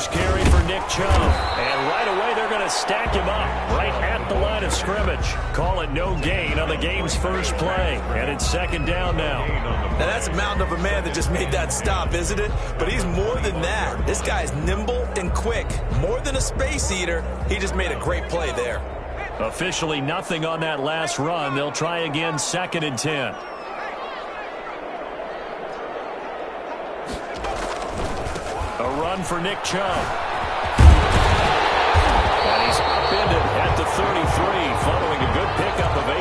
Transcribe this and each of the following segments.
first carry for Nick Chubb. And right away, they're going to stack him up right at the line of scrimmage. Call it no gain on the game's first play. And it's second down now. Now, that's a mountain of a man that just made that stop, isn't it? But he's more than that. This guy's nimble and quick. More than a space eater, he just made a great play there. Officially nothing on that last run. They'll try again, 2nd and 10. A run for Nick Chubb. And he's upended at the 33, following a good pickup of 8.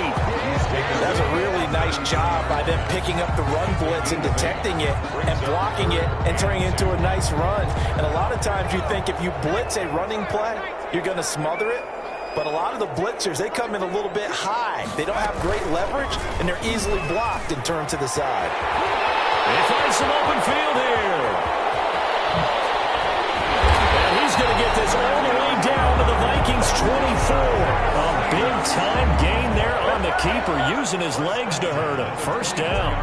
That's a really nice job by them picking up the run blitz and detecting it and blocking it and turning it into a nice run. And a lot of times you think if you blitz a running play, you're going to smother it. But a lot of the blitzers, they come in a little bit high. They don't have great leverage, and they're easily blocked and turned to the side. They find some open field here. And he's going to get this all the way down to the Vikings 24. A big-time gain there on the keeper, using his legs to hurt him. First down.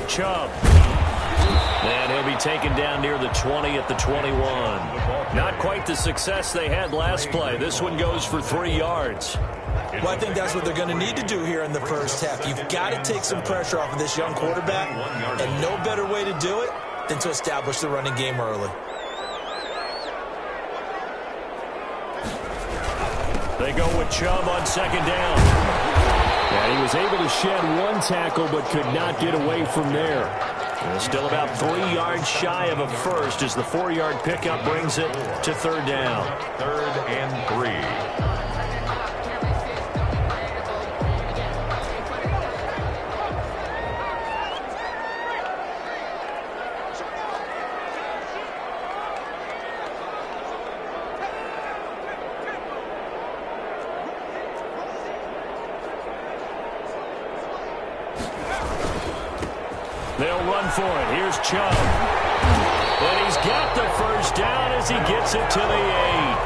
Chubb. And he'll be taken down near the 20 at the 21. Not quite the success they had last play. This one goes for 3 yards. Well, I think that's what they're going to need to do here in the first half. You've got to take some pressure off of this young quarterback, and no better way to do it than to establish the running game early. They go with Chubb on 2nd down. And he was able to shed 1 tackle but could not get away from there. And still about 3 yards shy of a first as the 4-yard pickup brings it to 3rd down. 3rd and 3. They'll run for it. Here's Chubb. And he's got the first down as he gets it to the 8.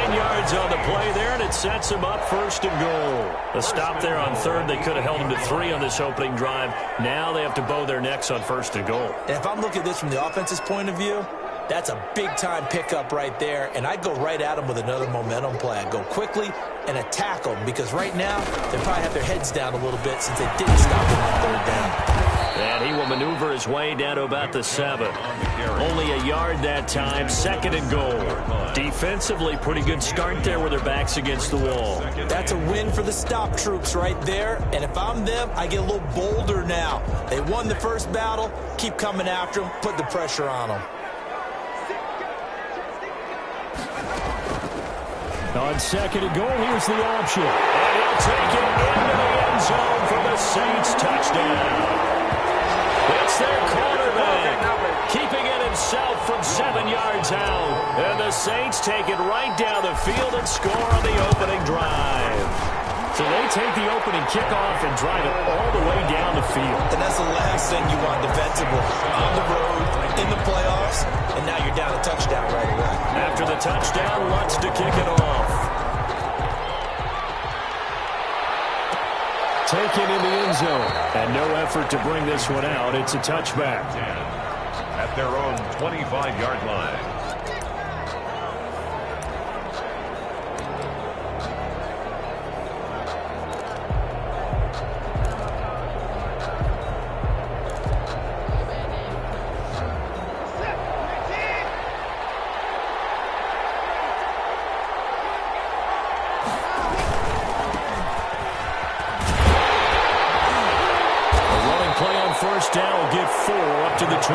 9 yards on the play there, and it sets him up 1st and goal. A stop there on 3rd. They could have held him to 3 on this opening drive. Now they have to bow their necks on 1st and goal. And if I'm looking at this from the offense's point of view, that's a big-time pickup right there, and I'd go right at them with another momentum play. I'd go quickly and attack them because right now they probably have their heads down a little bit since they didn't stop them on 3rd down. And he will maneuver his way down to about the 7. Only a yard that time, 2nd and goal. Defensively, pretty good start there with their backs against the wall. That's a win for the stop troops right there. And if I'm them, I get a little bolder now. They won the first battle. Keep coming after them. Put the pressure on them. On 2nd and goal, here's the option. And he'll take it into the end zone for the Saints touchdown. It's their quarterback, keeping it himself from 7 yards out. And the Saints take it right down the field and score on the opening drive. So they take the opening kickoff and drive it all the way down the field. And that's the last thing you want defensively. On the road, in the playoffs, and now you're down a touchdown right away. After the touchdown, Lutz to kick it off. Taken in the end zone. And no effort to bring this one out. It's a touchback. At their own 25-yard line. First down will get 4 up to the 29.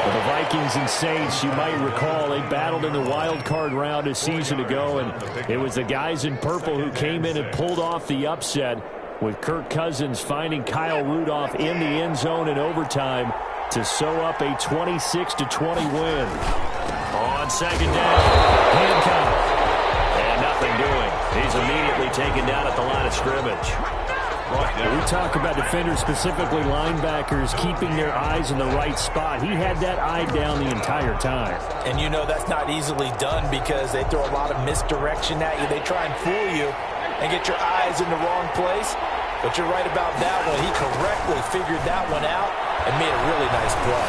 For the Vikings and Saints, you might recall, they battled in the wild card round a season ago, and it was the guys in purple who came in and pulled off the upset, with Kirk Cousins finding Kyle Rudolph in the end zone in overtime to sew up a 26-20 win. On 2nd down, Hancock. And nothing doing. He's immediately taken down at the line of scrimmage. Brought We talk about defenders, specifically linebackers, keeping their eyes in the right spot. He had that eye down the entire time. And you know that's not easily done because they throw a lot of misdirection at you. They try and fool you and get your eyes in the wrong place. But you're right about that one. He correctly figured that one out and made a really nice play.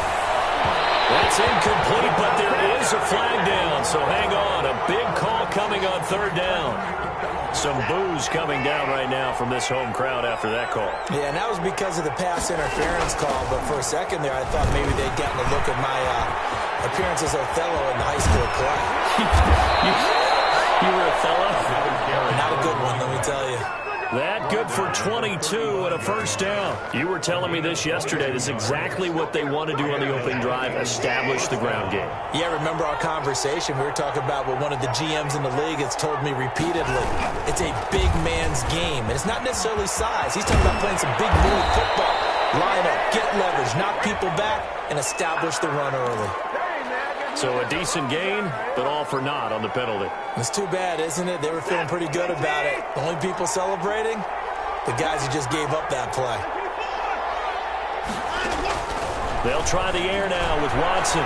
That's incomplete, but there is a flag down. So hang on. A big call coming on third down. Some boos coming down right now from this home crowd after that call. Yeah, and that was because of the pass interference call. But for a second there, I thought maybe they'd gotten a look at my appearance as Othello in the high school play. You were Othello? Not a good one, let me tell you. That good for 22 and a first down. You were telling me this yesterday. This is exactly what they want to do on the opening drive, establish the ground game. Yeah, remember our conversation? We were talking about what one of the GMs in the league has told me repeatedly. It's a big man's game, and it's not necessarily size. He's talking about playing some big move football. Line up, get leverage, knock people back, and establish the run early. So a decent gain, but all for naught on the penalty. It's too bad, isn't it? They were feeling pretty good about it. The only people celebrating? The guys who just gave up that play. They'll try the air now with Watson.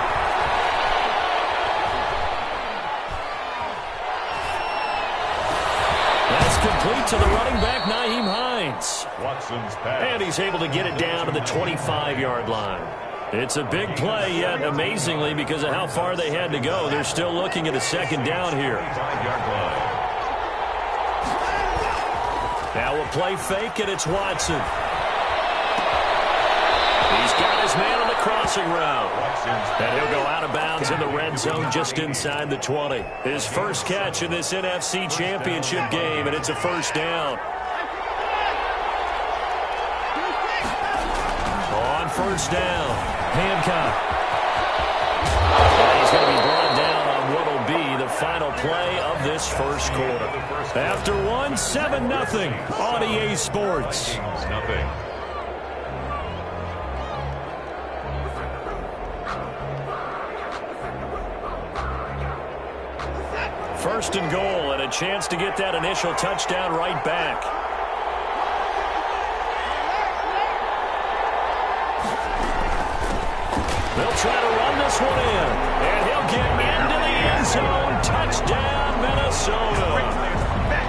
That's complete to the running back, Nyheim Hines. Watson's pass. And he's able to get it down to the 25-yard line. It's a big play, yet amazingly, because of how far they had to go, they're still looking at a second down here. 5-yard line. Now a play fake, and it's Watson. He's got his man on the crossing route. And he'll go out of bounds in the red zone just inside the 20. His first catch in this NFC Championship game, and it's a first down. On first down. Hancock. He's going to be brought down on what will be the final play of this first quarter. After one, 7-0 on EA Sports. Nothing. First and goal, and a chance to get that initial touchdown right back. They'll try to run this one in, and he'll get into the end zone. Touchdown, Minnesota.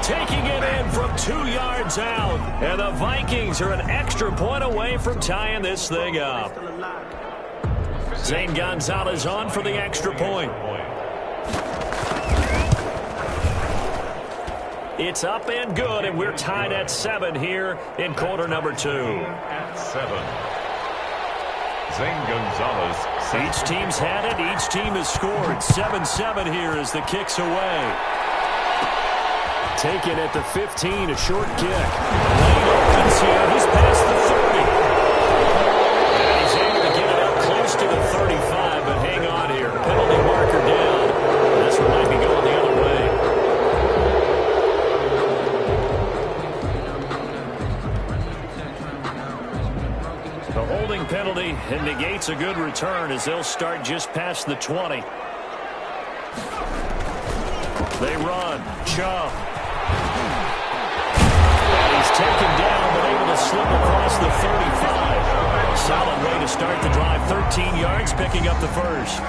Taking it in from 2 yards out, and the Vikings are an extra point away from tying this thing up. Zane Gonzalez on for the extra point. It's up and good, and we're tied at 7 here in quarter number 2. At 7. Zane Gonzalez. Each team's had it. Each team has scored. 7-7 here as the kick's away. Taken at the 15, a short kick. Lane opens here. He's past the 30. And he's able to get it up close to the 35, but hang on here. Penalty marker down. This one might be going the other way. The holding penalty negates a good return as they'll start just past the 20. They run. Chubb. And he's taken down, but able to slip across the 35. Solid way to start the drive. 13 yards, picking up the first.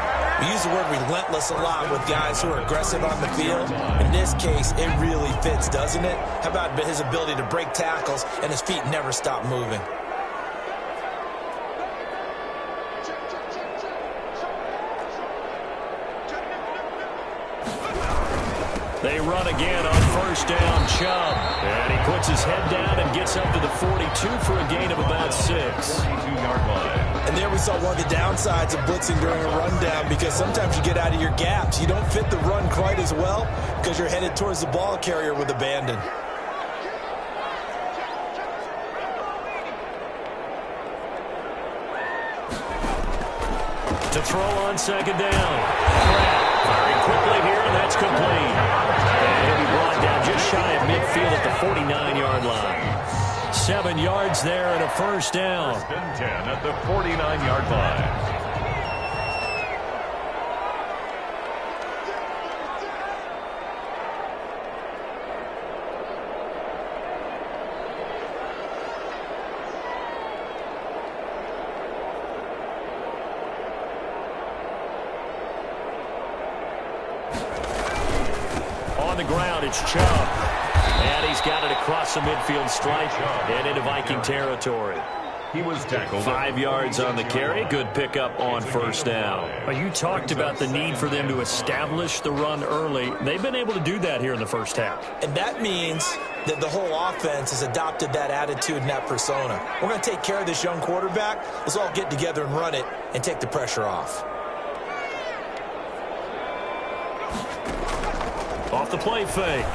We use the word relentless a lot with guys who are aggressive on the field. In this case, it really fits, doesn't it? How about his ability to break tackles and his feet never stop moving? They run again on first down, Chubb. And he puts his head down and gets up to the 42 for a gain of about 6. 42-yard line. And there we saw one of the downsides of blitzing during a rundown, because sometimes you get out of your gaps. You don't fit the run quite as well because you're headed towards the ball carrier with abandon. To throw on second down. Very quickly here, and that's complete. And he'll be brought down just shy of midfield at the 49-yard line. 7 yards there and a first down. 10 at the 49-yard line. ground. It's Chubb. And he's got it across the midfield stripe and into Viking territory. He was tackled. 5 yards on the carry. Good pickup on first down. Well, you talked about the need for them to establish the run early. They've been able to do that here in the first half. And that means that the whole offense has adopted that attitude and that persona. We're going to take care of this young quarterback. Let's all get together and run it and take the pressure off. Off the play fake.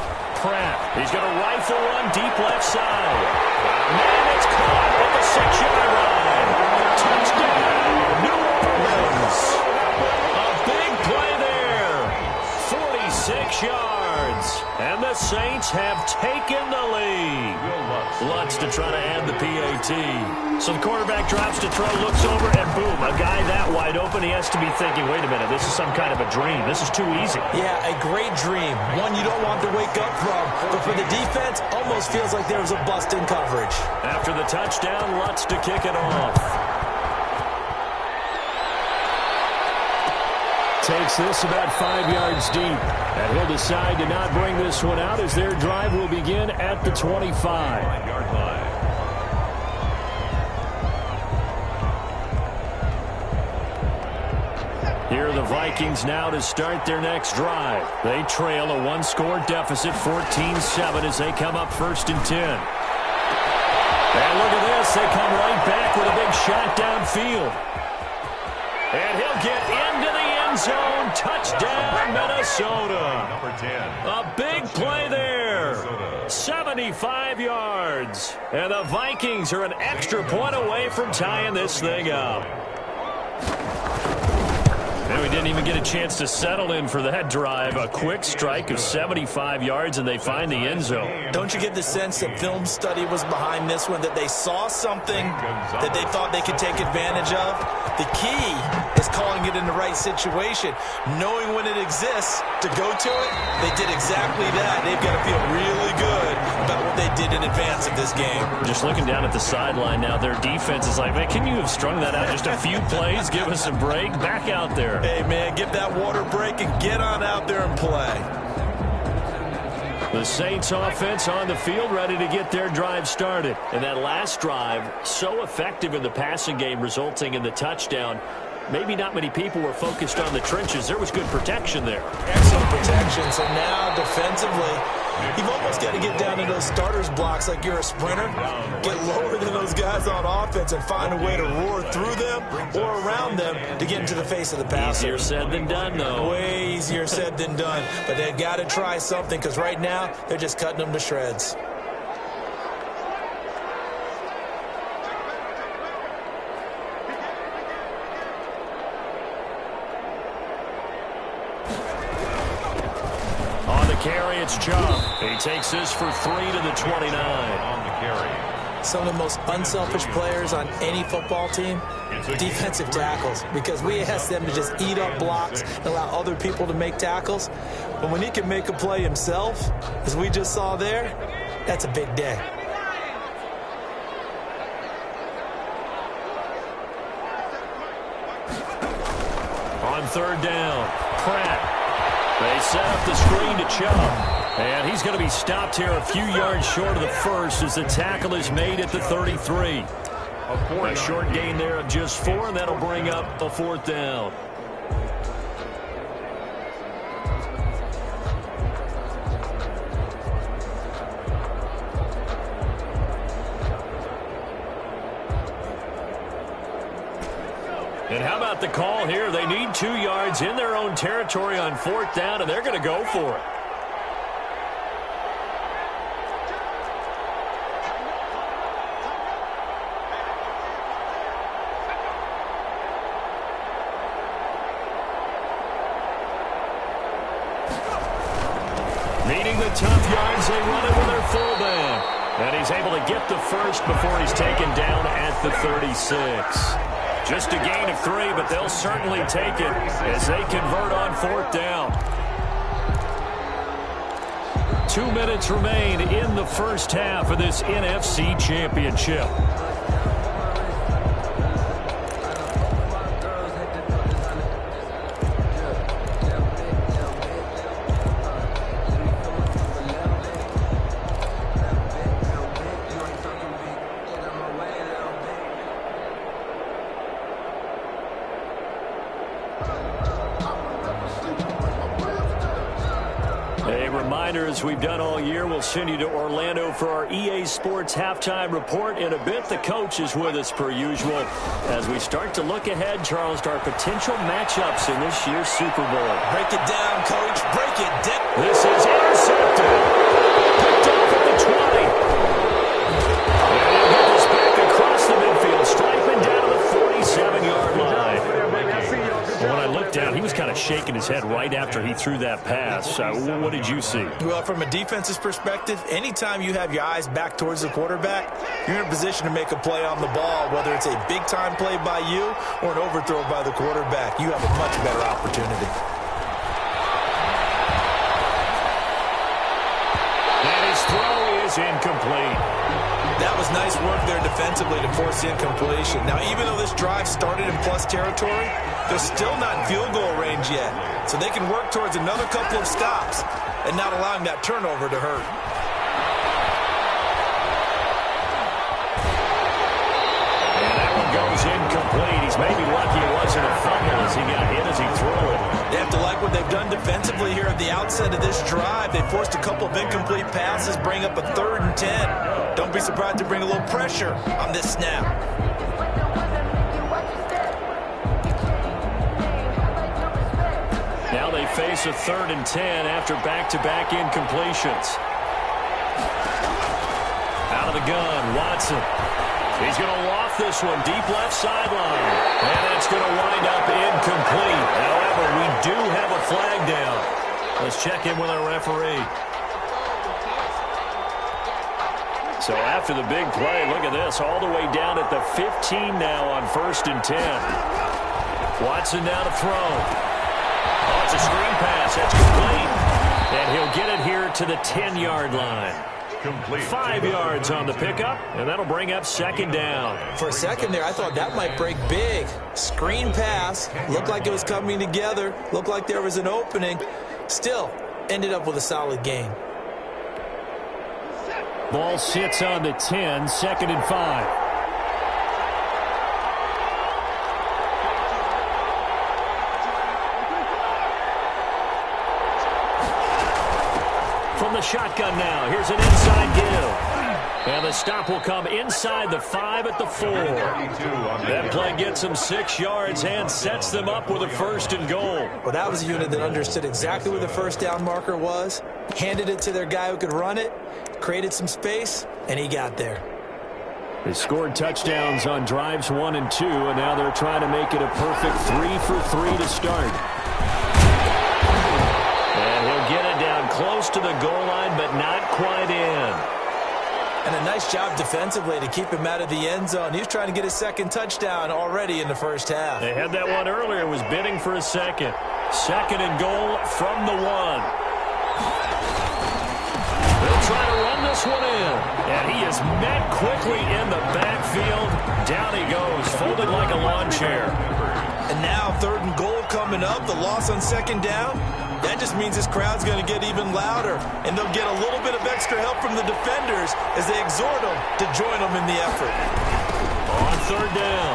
Pratt. He's going to rifle one deep left side. Man, it's caught at the 6-yard line. Touchdown, New Orleans. A big play there. 46 yards. And the Saints have taken the lead. Lutz to try to add the PAT. So the quarterback drops to throw, looks over, and boom, a guy that wide open, he has to be thinking, wait a minute, this is some kind of a dream. This is too easy. Yeah, a great dream. One you don't want to wake up from. But for the defense, almost feels like there was a bust in coverage. After the touchdown, Lutz to kick it off. Takes this about 5 yards deep. And he'll decide to not bring this one out as their drive will begin at the 25-yard line. Here are the Vikings now to start their next drive. They trail a one-score deficit, 14-7, as they come up 1st and 10. And look at this. They come right back with a big shot downfield. And he'll get into the end zone. Touchdown, Minnesota. Number 10. A big play there. 75 yards. And the Vikings are an extra point away from tying this thing up. And we didn't even get a chance to settle in for that drive. A quick strike of 75 yards, and they find the end zone. Don't you get the sense that film study was behind this one, that they saw something that they thought they could take advantage of? The key is calling it in the right situation, knowing when it exists to go to it. They did exactly that. They've got to feel really good about what they did in advance of this game. Just looking down at the sideline now, their defense is like, man, can you have strung that out just a few plays? Give us a break. Back out there. Hey, man, give that water break and get on out there and play. The Saints offense on the field ready to get their drive started. And that last drive, so effective in the passing game, resulting in the touchdown. Maybe not many people were focused on the trenches. There was good protection there. Excellent protection. So now defensively, you've almost got to get down to those starters blocks like you're a sprinter. Get lower than those guys on offense and find a way to roar through them or around them to get into the face of the passer. Easier said than done, though. Way easier said than done. But they've got to try something because right now they're just cutting them to shreds. Carry, it's Chubb. He takes this for 3 to the 29. On the carry. Some of the most unselfish players on any football team, defensive tackles, because we ask them to just eat up blocks and allow other people to make tackles. But when he can make a play himself, as we just saw there, that's a big day. On 3rd down, Pratt. They set up the screen to Chubb. And he's going to be stopped here a few yards short of the first as the tackle is made at the 33. A short gain there of just 4, and that'll bring up a 4th down. And how about the call here? They need 2 yards in their own territory on 4th down, and they're going to go for it. Needing the tough yards, they run it with their fullback. And he's able to get the first before he's taken down at the 36. Just a gain of 3, but they'll certainly take it as they convert on 4th down. 2 minutes remain in the first half of this NFC Championship. A reminder, as we've done all year, we'll send you to Orlando for our EA Sports halftime report. In a bit, the coach is with us per usual as we start to look ahead, Charles, to our potential matchups in this year's Super Bowl. Break it down, Coach. Break it down. This is intercepted. Picked off at the 20. And he'll get this back across the midfield, striping down to the 47-yard line. Well, when I looked down, he was kind of shaking his head right after he threw that pass. What did you see? Well, from a defense's perspective, anytime you have your eyes back towards the quarterback, you're in a position to make a play on the ball, whether it's a big-time play by you or an overthrow by the quarterback. You have a much better opportunity. And his throw is incomplete. That was nice work there defensively to force the incompletion. Now, even though this drive started in plus territory, they're still not in field goal range yet. So they can work towards another couple of stops and not allowing that turnover to hurt. And that one goes incomplete. He's maybe lucky it wasn't a fumble as he got hit as he threw it. They have to like what they've done defensively here at the outset of this drive. They forced a couple of incomplete passes, bring up a 3rd and 10. Don't be surprised to bring a little pressure on this snap. Now they face a 3rd and 10 after back-to-back incompletions. Out of the gun, Watson. He's going to loft this one deep left sideline. And that's going to wind up incomplete. However, we do have a flag down. Let's check in with our referee. So after the big play, look at this, all the way down at the 15 now on 1st and 10. Watson now to throw. Oh, it's a screen pass. That's complete. And he'll get it here to the 10-yard line. Complete. 5 yards on the pickup, and that'll bring up 2nd down. For a second there, I thought that might break big. Screen pass. Looked like it was coming together. Looked like there was an opening. Still, ended up with a solid gain. Ball sits on the 10, 2nd and 5. From the shotgun now, here's an inside give. And the stop will come inside the 5 at the 4. That play gets them 6 yards and sets them up with a 1st and goal. Well, that was a unit that understood exactly where the 1st down marker was, handed it to their guy who could run it, created some space, and he got there. They scored touchdowns on drives 1 and 2, and now they're trying to make it a perfect 3 for 3 to start. And he'll get it down close to the goal line, but not quite in. And a nice job defensively to keep him out of the end zone. He was trying to get his 2nd touchdown already in the 1st half. They had that one earlier, was bidding for a 2nd. 2nd and goal from the 1. They'll try to run this one in. And he is met quickly in the backfield. Down he goes, folded like a lawn chair. And now 3rd and goal coming up. The loss on 2nd down. That just means this crowd's going to get even louder. And they'll get a little bit of extra help from the defenders as they exhort them to join them in the effort. On 3rd down.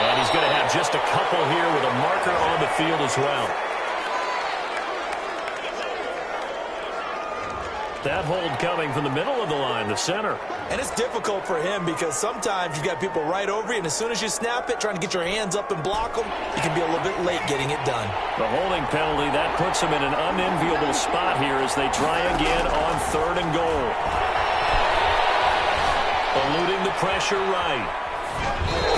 And he's going to have just a couple here with a marker on the field as well. That hold coming from the middle of the line, the center. And it's difficult for him because sometimes you've got people right over you, and as soon as you snap it, trying to get your hands up and block them, you can be a little bit late getting it done. The holding penalty, that puts him in an unenviable spot here as they try again on 3rd and goal. Eluding the pressure right.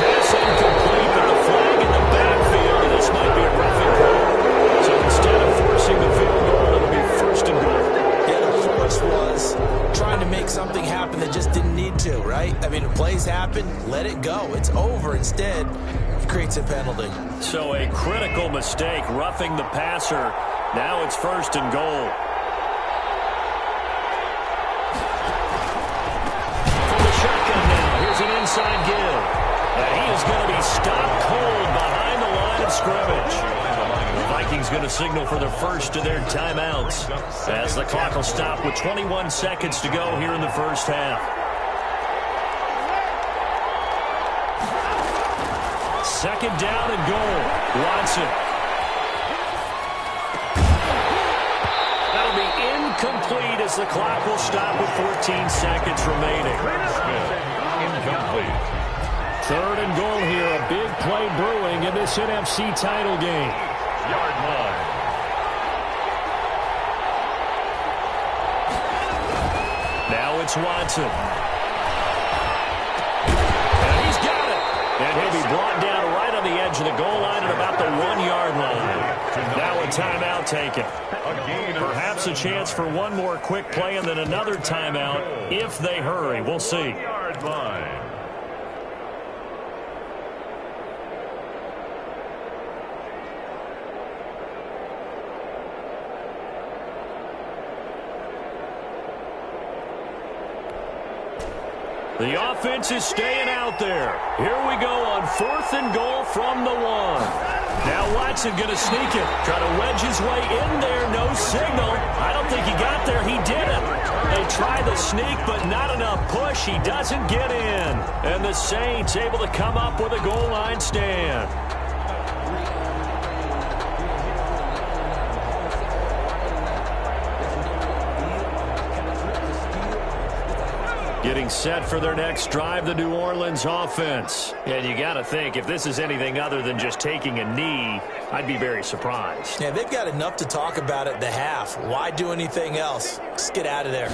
Pass incomplete, but the flag in the backfield, and this might be a roughing call. So instead of forcing the field goal, it'll be 1st and goal. Was trying to make something happen that just didn't need to, right? I mean, if plays happen, let it go. It's over. Instead, it creates a penalty. So a critical mistake, roughing the passer. Now it's 1st and goal. From the shotgun now, here's an inside give. And he is going to be stopped cold behind the line of scrimmage. The Vikings going to signal for their first of their timeouts as the clock will stop with 21 seconds to go here in the 1st half. second down and goal. Watson. That'll be incomplete as the clock will stop with 14 seconds remaining. Incomplete. Third and goal here. A big play brewing in this NFC title game. Yard line. Now it's Watson. And he's got it. And he'll be brought down right on the edge of the goal line at about the 1-yard line. Now a timeout taken. Perhaps a chance for one more quick play and then another timeout if they hurry. We'll see. Yard line. The offense is staying out there. Here we go on 4th and goal from the 1. Now Watson going to sneak it. Try to wedge his way in there. No signal. I don't think he got there. He didn't. They try the sneak, but not enough push. He doesn't get in. And the Saints able to come up with a goal line stand. Getting set for their next drive, the New Orleans offense. And you got to think, if this is anything other than just taking a knee, I'd be very surprised. Yeah, they've got enough to talk about at the half. Why do anything else? Just get out of there.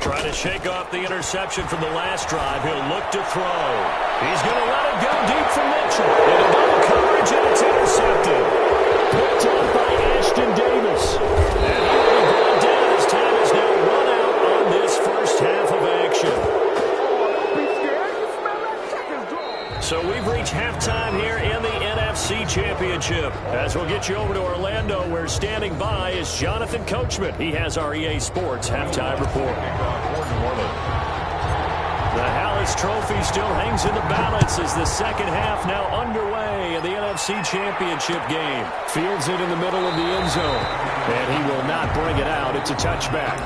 Trying to shake off the interception from the last drive. He'll look to throw. He's going to let it go deep from Mitchell. Into double coverage, and it's intercepted. Picked up by Ashton Davis. And he will be brought down as time is now run out on this first half of action. So we've reached halftime here in the NFC Championship. As we'll get you over to Orlando, where standing by is Jonathan Coachman. He has our EA Sports halftime report. The Hallis Trophy still hangs in the balance as the second half now underway in the NFC Championship game. Fields it in the middle of the end zone. And he will not bring it out. It's a touchback.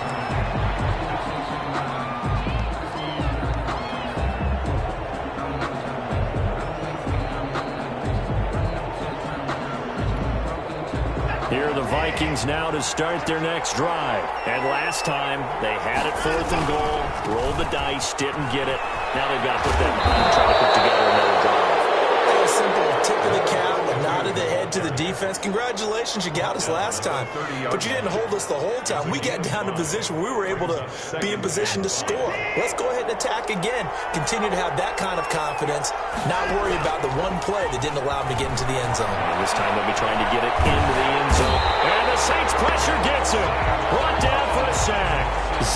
Here are the Vikings now to start their next drive. And last time, they had it 4th and goal, rolled the dice, didn't get it. Now they've got to put that behind and try to put together another drive. A simple tip of the cap, a nod of the head to the defense. Congratulations, you got us last time. But you didn't hold us the whole time. We got down to position where we were able to be in position to score. Let's go ahead and attack again. Continue to have that kind of confidence. Not worry about the one play that didn't allow them to get into the end zone. And this time they'll be trying to get it into the end zone. And the Saints pressure gets him. Brought down for a sack.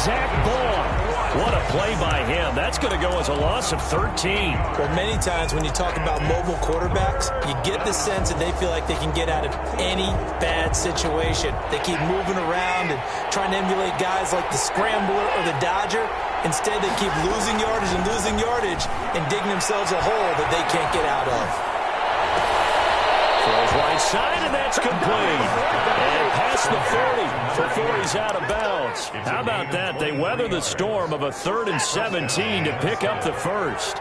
Zach Ball. What a play by him. That's going to go as a loss of 13. Well, many times when you talk about mobile quarterbacks, you get the sense that they feel like they can get out of any bad situation. They keep moving around and trying to emulate guys like the Scrambler or the Dodger. Instead, they keep losing yardage and digging themselves a hole that they can't get out of. Throws right side, and that's complete. And past the 40 before he's out of bounds. How about that? They weather the storm of a 3rd and 17 to pick up the first.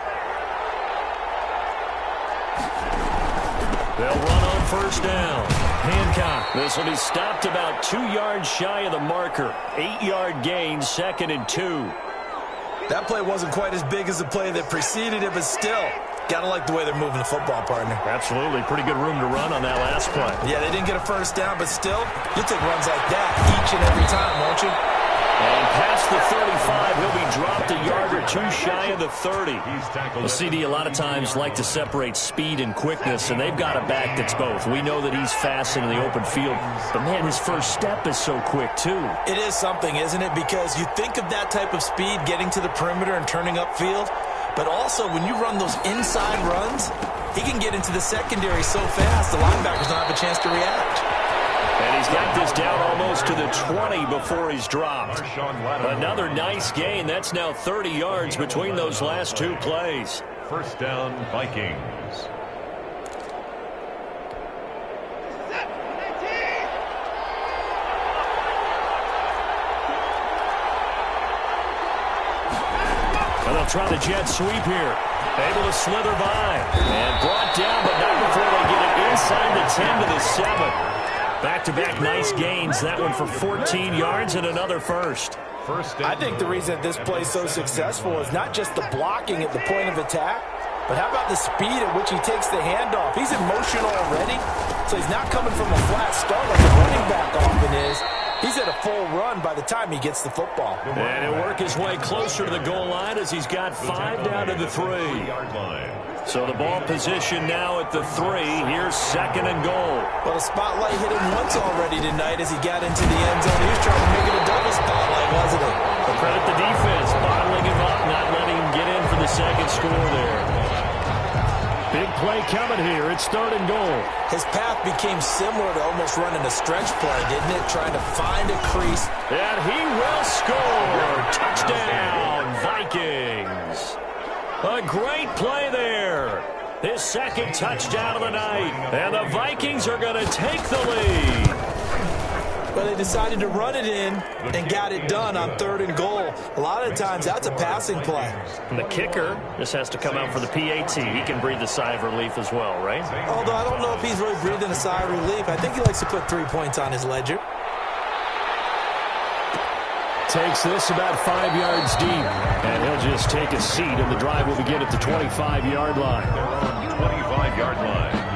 They'll run on first down. Hancock. This will be stopped about 2 yards shy of the marker. 8-yard gain, 2nd and 2. That play wasn't quite as big as the play that preceded it, but still, gotta like the way they're moving the football, partner. Absolutely. Pretty good room to run on that last play. Yeah, they didn't get a first down, but still, you'll take runs like that each and every time, won't you? And past the 35, he'll be dropped a yard or 2 shy of the 30. The CD a lot of times like to separate speed and quickness, and they've got a back that's both. We know that he's fast in the open field, but man, his first step is so quick too. It is something, isn't it? Because you think of that type of speed getting to the perimeter and turning upfield, but also when you run those inside runs, he can get into the secondary so fast the linebackers don't have a chance to react. And he's got this down almost to the 20 before he's dropped. Another nice gain. That's now 30 yards between those last 2 plays. First down, Vikings. And they'll try the jet sweep here. Able to slither by. And brought down, but not before they get it inside the 10 to the 7. Back-to-back nice gains. That one for 14 yards and another first. I think the reason this play is so successful is not just the blocking at the point of attack, but how about the speed at which he takes the handoff? He's in motion already, so he's not coming from a flat start like a running back often is. He's at a full run by the time he gets the football. And he'll work his way closer to the goal line as he's got 5 down to the 3. So the ball position now at the 3. Here's 2nd and goal. Well, the spotlight hit him once already tonight as he got into the end zone. He was trying to make it a double spotlight, wasn't it? But credit the defense, bottling him up, not letting him get in for the second score there. Big play coming here. It's 3rd and goal. His path became similar to almost running a stretch play, didn't it? Trying to find a crease. And he will score. Touchdown, Vikings. A great play there. His 2nd touchdown of the night. And the Vikings are going to take the lead. But they decided to run it in and got it done on 3rd and goal. A lot of times, that's a passing play. And the kicker just has to come out for the PAT. He can breathe a sigh of relief as well, right? Although I don't know if he's really breathing a sigh of relief. I think he likes to put 3 points on his ledger. Takes this about 5 yards deep. And he'll just take a seat, and the drive will begin at the 25-yard line. 25-yard line.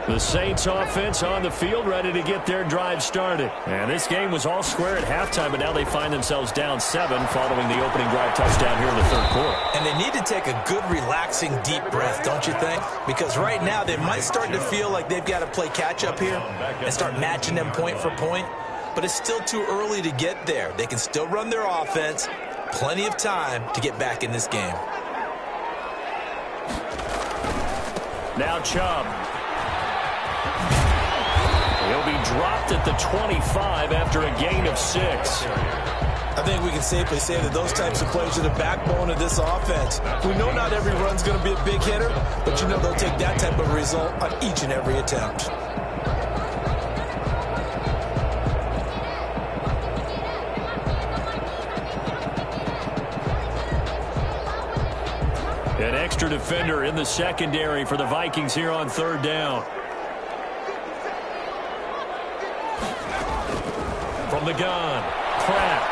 The Saints offense on the field, ready to get their drive started. And this game was all square at halftime, but now they find themselves down 7 following the opening drive touchdown here in the 3rd quarter. And they need to take a good, relaxing, deep breath, don't you think? Because right now they might start to feel like they've got to play catch-up here and start matching them point for point. But it's still too early to get there. They can still run their offense. Plenty of time to get back in this game. Now Chubb. He'll be dropped at the 25 after a gain of 6. I think we can safely say that those types of plays are the backbone of this offense. We know not every run's going to be a big hitter, but you know they'll take that type of result on each and every attempt. An extra defender in the secondary for the Vikings here on 3rd down. From the gun, Pratt.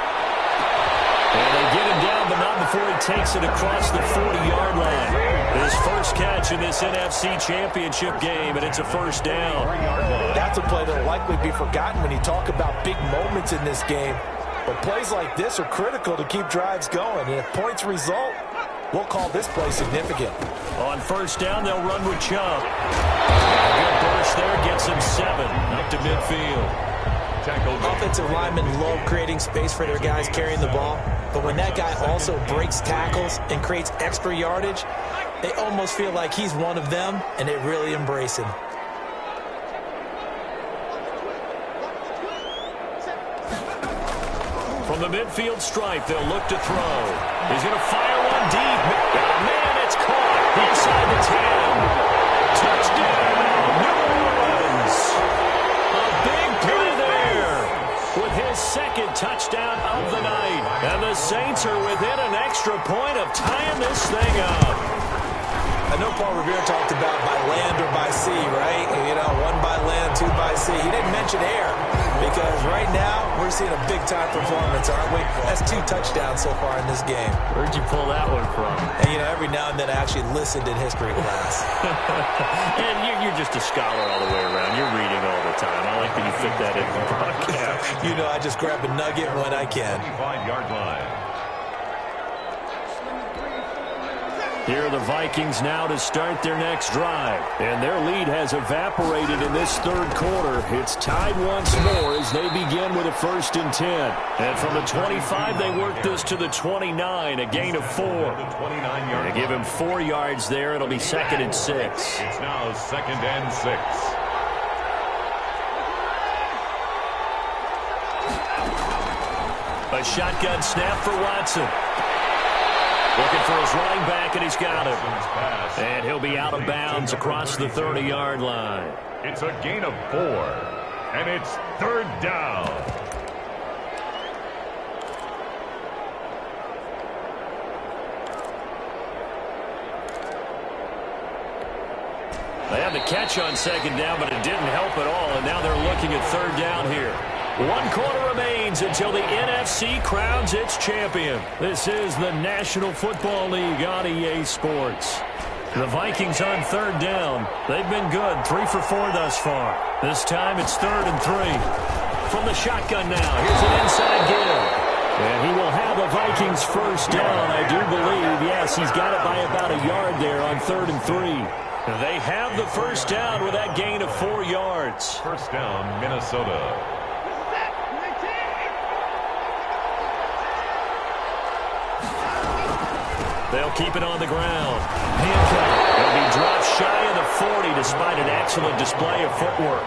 And they get him down, but not before he takes it across the 40-yard line. His first catch in this NFC Championship game, and it's a 1st down. That's a play that will likely be forgotten when you talk about big moments in this game. But plays like this are critical to keep drives going. And if points result, we'll call this play significant. On 1st down, they'll run with Chubb. A good burst there, gets him 7 up to midfield. Offensive linemen love creating space for their guys carrying the ball, but when that guy also breaks tackles and creates extra yardage, they almost feel like he's one of them, and they really embrace him. From the midfield stripe, they'll look to throw. He's going to fire one deep. Man, it's caught inside the 10. Touchdown, New Orleans. A big play there with his 2nd touchdown of the night. And the Saints are within an extra point of tying this thing up. I know Paul Revere talked about by land or by sea, right? You know, 1 by land, 2 by sea. He didn't mention air because right now we're seeing a big-time performance, aren't we? That's 2 touchdowns so far in this game. Where'd you pull that one from? And, you know, every now and then I actually listened in history class. And you're just a scholar all the way around. You're reading all the time. I like that you fit that in the broadcast. You know, I just grab a nugget when I can. 25-yard line. Here are the Vikings now to start their next drive. And their lead has evaporated in this 3rd quarter. It's tied once more as they begin with a 1st and 10. And from the 25, they work this to the 29, a gain of 4. They give him 4 yards there. It'll be 2nd and 6. It's now 2nd and 6. A shotgun snap for Watson. Looking for his running back, and he's got him. And he'll be out of bounds across the 30-yard line. It's a gain of 4. And it's third down. They had the catch on second down, but it didn't help at all, and now they're looking at third down here. 1 quarter remains until the NFC crowns its champion. This is the National Football League on EA Sports. The Vikings on third down. They've been good, 3 for 4 thus far. This time it's 3rd and 3. From the shotgun now, here's an inside give. And he will have the Vikings first down, I do believe. Yes, he's got it by about a yard there on 3rd and 3. They have the first down with that gain of 4 yards. First down, Minnesota. They'll keep it on the ground. Hancock will be dropped shy of the 40 despite an excellent display of footwork.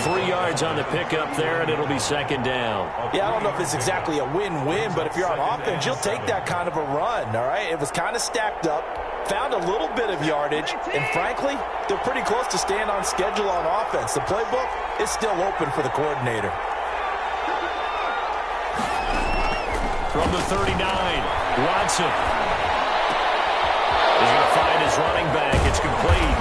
3 yards on the pickup there, and it'll be second down. Yeah, I don't know if it's exactly a win-win, but if you're on offense, you'll take that kind of a run, all right? It was kind of stacked up, found a little bit of yardage, and frankly, they're pretty close to staying on schedule on offense. The playbook is still open for the coordinator. From the 39, Watson. He's going to find his running back. It's complete.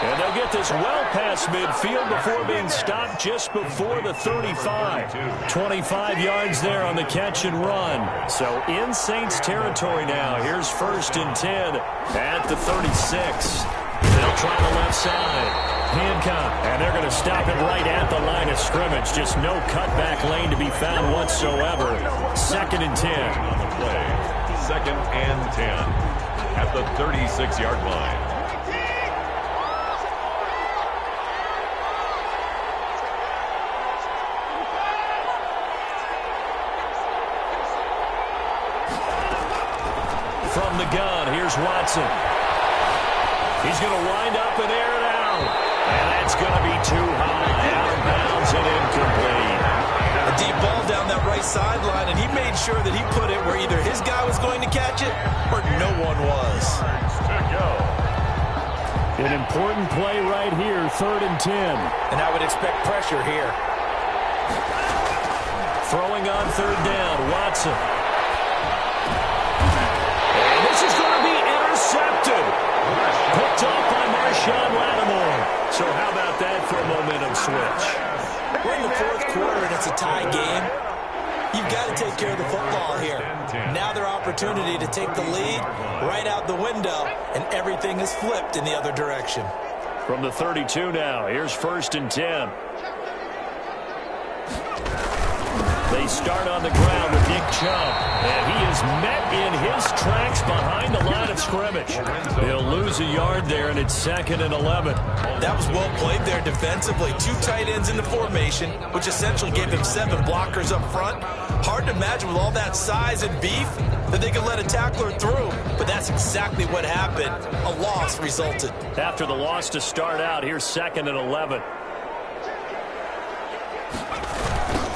And they'll get this well past midfield before being stopped just before the 35. 25 yards there on the catch and run. So in Saints territory now. Here's 1st and 10 at the 36. They'll try the left side. Hancock, and they're going to stop it right at the line of scrimmage. Just no cutback lane to be found whatsoever. 2nd and 10. On the play, 2nd and 10 at the 36-yard line. From the gun, here's Watson. He's going to wind up and air it out. And that's going to be too high. Out of bounds and incomplete. A deep ball down that right sideline, and he made sure that he put it where either his guy was going to catch it or no one was. An important play right here, 3rd and 10. And I would expect pressure here. Throwing on 3rd down, Watson. And this is going to be intercepted. Picked off by Marshawn Lattimore. So how about that for a momentum switch? We're in the 4th quarter, and it's a tie game. You've got to take care of the football here. Now their opportunity to take the lead right out the window, and everything is flipped in the other direction. From the 32 now, here's 1st and 10. They start on the ground with Nick Chubb, and he is met in his tracks behind the line of scrimmage. They'll lose a yard there, and it's 2nd and 11. That was well played there defensively. 2 tight ends in the formation, which essentially gave them 7 blockers up front. Hard to imagine with all that size and beef that they could let a tackler through, but that's exactly what happened. A loss resulted. After the loss to start out, here's 2nd and 11.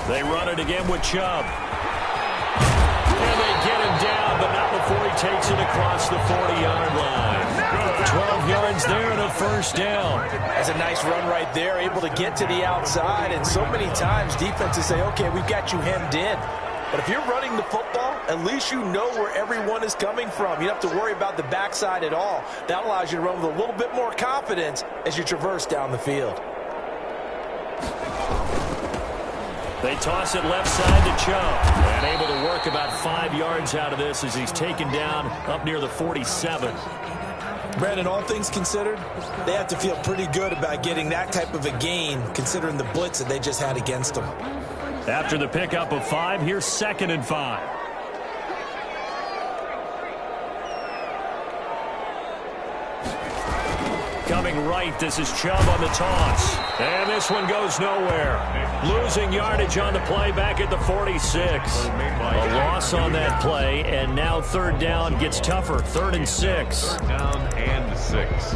They run it again with Chubb. And they get him down, but not before he takes it across the 40-yard line. 12 yards there and a first down. That's a nice run right there, able to get to the outside. And so many times defenses say, okay, we've got you hemmed in. But if you're running the football, at least you know where everyone is coming from. You don't have to worry about the backside at all. That allows you to run with a little bit more confidence as you traverse down the field. They toss it left side to Chubb. And able to work about 5 yards out of this as he's taken down up near the 47. Brandon, all things considered, they have to feel pretty good about getting that type of a gain considering the blitz that they just had against them. After the pickup of 5, here's 2nd and 5. Coming right, this is Chubb on the toss. And this one goes nowhere. Losing yardage on the play back at the 46. A loss on that play, and now 3rd down gets tougher. 3rd and 6. 3rd down and 6.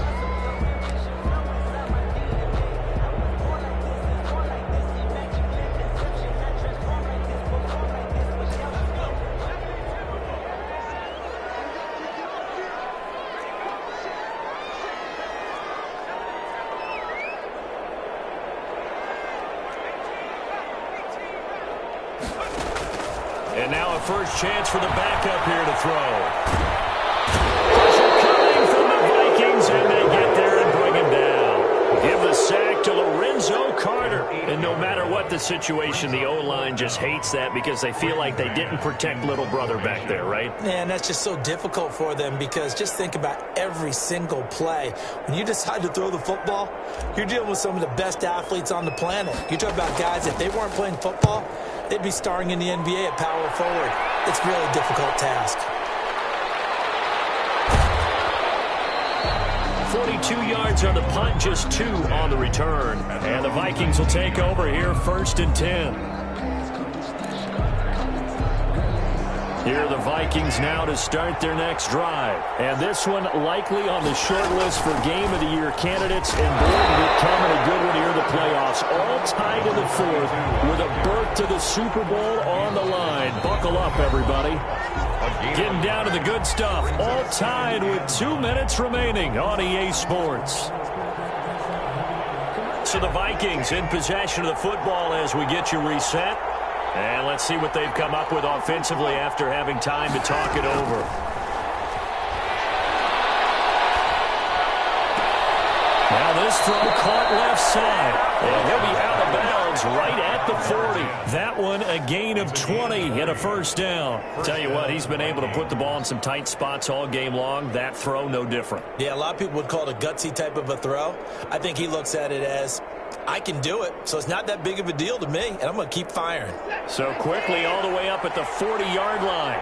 And now a first chance for the backup here to throw. Pressure coming from the Vikings, and they get there and bring him down. Give the sack to Lorenzo Carter. And no matter what the situation, the O-line just hates that because they feel like they didn't protect little brother back there, right? And that's just so difficult for them because just think about every single play. When you decide to throw the football, you're dealing with some of the best athletes on the planet. You talk about guys, if they weren't playing football, they'd be starring in the NBA at power forward. It's a really difficult task. 42 yards on the punt, just 2 on the return. And the Vikings will take over here, 1st and 10. Here are the Vikings now to start their next drive. And this one likely on the short list for Game of the Year candidates. And boy, becoming a good one here in the playoffs. All tied in the 4th with a berth to the Super Bowl on the line. Buckle up, everybody. Getting down to the good stuff. All tied with 2 minutes remaining on EA Sports. So the Vikings in possession of the football as we get you reset. And let's see what they've come up with offensively after having time to talk it over. Now this throw caught left side. And he'll be out of bounds right at the 40. That one a gain of 20 and a first down. Tell you what, he's been able to put the ball in some tight spots all game long. That throw, no different. Yeah, a lot of people would call it a gutsy type of a throw. I think he looks at it as, I can do it, so it's not that big of a deal to me, and I'm going to keep firing. So quickly all the way up at the 40-yard line.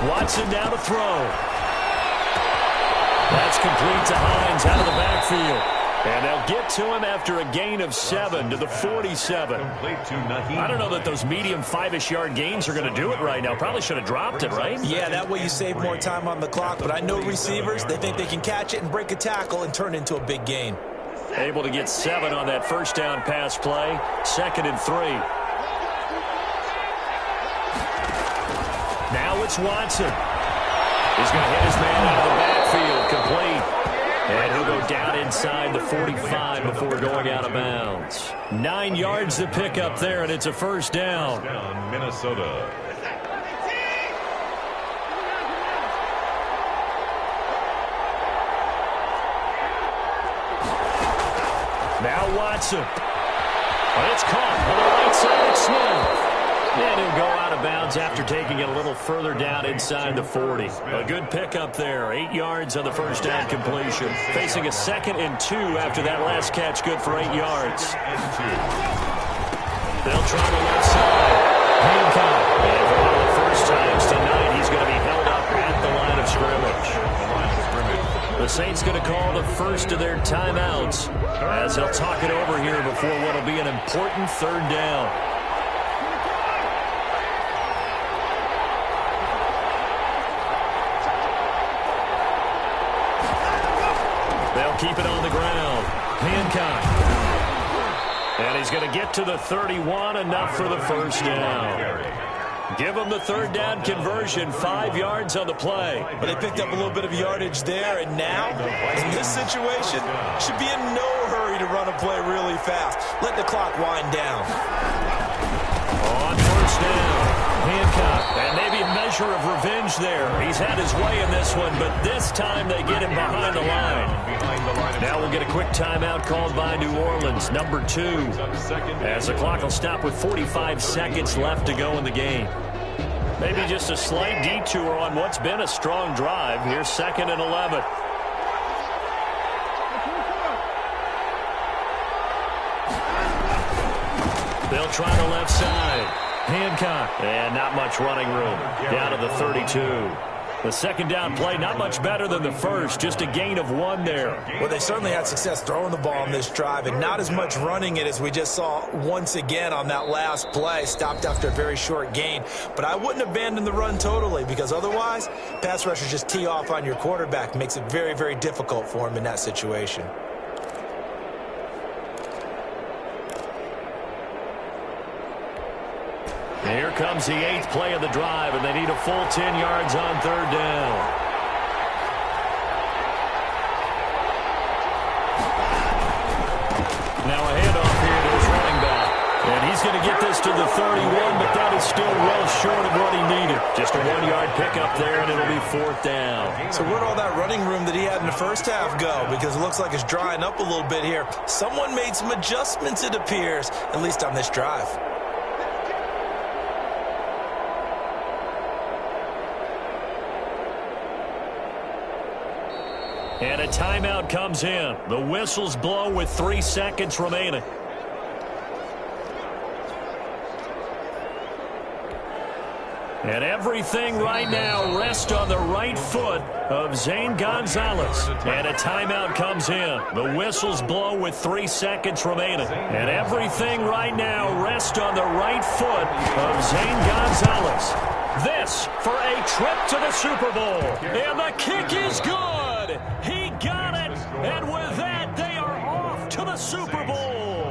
Watson now to throw. That's complete to Hines out of the backfield. And they'll get to him after a gain of 7 to the 47. I don't know that those medium 5-ish yard gains are going to do it right now. Probably should have dropped it, right? Yeah, that way you save more time on the clock. But I know receivers, they think they can catch it and break a tackle and turn it into a big gain. Able to get 7 on that first down pass play. 2nd and 3. Now it's Watson. He's going to hit his man out of the backfield, complete. And he'll go down inside the 45 before going out of bounds. 9 yards to pick up there, and it's a first down. Minnesota. Now Watson. But it's caught on the right side of Smith. And he'll go out of bounds after taking it a little further down inside the 40. A good pickup there. 8 yards on the first down completion. Facing a 2nd and 2 after that last catch. Good for 8 yards. They'll try the left side. Hancock. And for one of the first times tonight, he's going to be held up at the line of scrimmage. The Saints going to call the first of their timeouts as they'll talk it over here before what will be an important 3rd down. Keep it on the ground. Hancock. And he's going to get to the 31, enough for the first down. Give them the 3rd down conversion, 5 yards on the play. But they picked up a little bit of yardage there, and now, in this situation, should be in no hurry to run a play really fast. Let the clock wind down. On first down. Hancock, and maybe a measure of revenge there. He's had his way in this one, but this time they get him behind the line. Now we'll get a quick timeout called by New Orleans, number 2, as the clock will stop with 45 seconds left to go in the game. Maybe just a slight detour on what's been a strong drive. Here's 2nd and 11. They'll try the left side. Hancock, and not much running room. Down to the 32. The 2nd down play, not much better than the first, just a gain of 1 there. Well, they certainly had success throwing the ball on this drive, and not as much running it as we just saw once again on that last play. Stopped after a very short gain. But I wouldn't abandon the run totally, because otherwise, pass rushers just tee off on your quarterback. Makes it very, very difficult for him in that situation. Here comes the 8th play of the drive, and they need a full 10 yards on 3rd down. Now a handoff here to his running back. And he's going to get this to the 31, but that is still well short of what he needed. Just a 1-yard pickup there, and it'll be 4th down. So where'd all that running room that he had in the first half go? Because it looks like it's drying up a little bit here. Someone made some adjustments, it appears, at least on this drive. And a timeout comes in. The whistles blow with 3 seconds remaining. And everything right now rests on the right foot of Zane Gonzalez. And a timeout comes in. The whistles blow with 3 seconds remaining. And everything right now rests on the right foot of Zane Gonzalez. This for a trip to the Super Bowl. And the kick is good. He got it. And with that, they are off to the Super Bowl.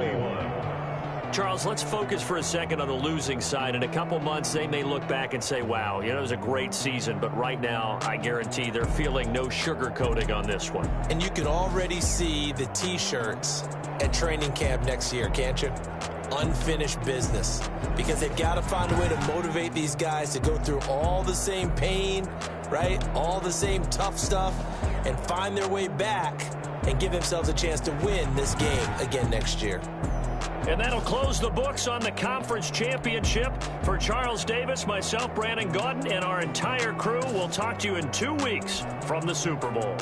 Charles, let's focus for a second on the losing side. In a couple months, they may look back and say, wow, it was a great season. But right now, I guarantee they're feeling no sugarcoating on this one. And you can already see the T-shirts at training camp next year, can't you? Unfinished business. Because they've got to find a way to motivate these guys to go through all the same pain, right? All the same tough stuff, and find their way back and give themselves a chance to win this game again next year. And that'll close the books on the conference championship. For Charles Davis, myself, Brandon Gaudin, and our entire crew, we'll talk to you in 2 weeks from the Super Bowl.